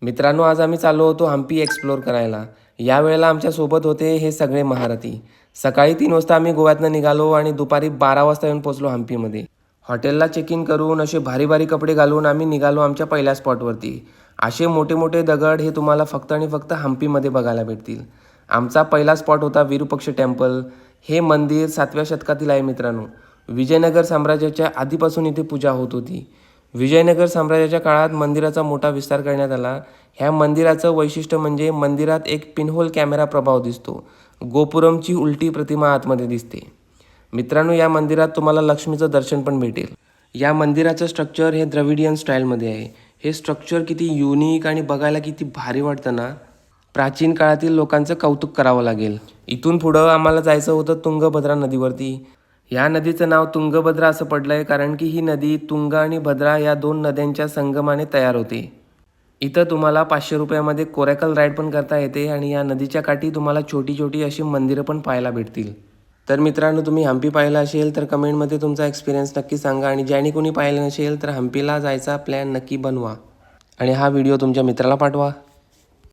मित्रांनो, आज आम्ही चाललो होतो हम्पी एक्सप्लोर करायला. यावेळेला आमच्यासोबत होते हे सगळे महारथी. सकाळी 3 वाजता आम्ही गोव्यातनं निघालो आणि दुपारी 12 वाजता येऊन पोहोचलो हम्पीमध्ये. हॉटेलला चेक इन करून असे भारी भारी कपडे घालून आम्ही निघालो आमच्या पहिल्या स्पॉटवरती. असे मोठे मोठे दगड हे तुम्हाला फक्त आणि फक्त हम्पीमध्ये बघायला भेटतील. आमचा पहिला स्पॉट होता विरूपाक्ष टेम्पल. हे मंदिर 7व्या शतकातील आहे मित्रांनो. विजयनगर साम्राज्याच्या आधीपासून इथे पूजा होत होती. विजयनगर साम्राज्याच्या काळात मंदिराचा मोठा विस्तार करण्यात आला. ह्या मंदिराचं वैशिष्ट्य म्हणजे मंदिरात एक पिनहोल कॅमेरा प्रभाव दिसतो. गोपुरमची उलटी प्रतिमा आतमध्ये दिसते. मित्रांनो, या मंदिरात तुम्हाला लक्ष्मीचं दर्शन पण भेटेल. या मंदिराचं स्ट्रक्चर हे द्रविडियन स्टाईलमध्ये आहे. हे स्ट्रक्चर किती युनिक आणि बघायला किती भारी वाटतं ना. प्राचीन काळातील लोकांचं कौतुक करावं लागेल. इथून पुढं आम्हाला जायचं होतं तुंगभद्रा नदीवरती. या नदीचं नाव तुंगभद्रा असं पडलं आहे कारण की ही नदी तुंगा आणि भद्रा या 2 नद्यांच्या संगमाने तयार होते. इथं तुम्हाला 500 रुपयामध्ये कोरॅकल राईड पण करता येते आणि या नदीच्या काठी तुम्हाला छोटी छोटी अशी मंदिरं पण पाहायला भेटतील. तर मित्रांनो, तुम्ही हम्पी पाहिलं असेल तर कमेंटमध्ये तुमचा एक्सपिरियन्स नक्की सांगा आणि ज्याने कोणी पाहिलं नसेल तर हम्पीला जायचा प्लॅन नक्की बनवा आणि हा व्हिडिओ तुमच्या मित्राला पाठवा.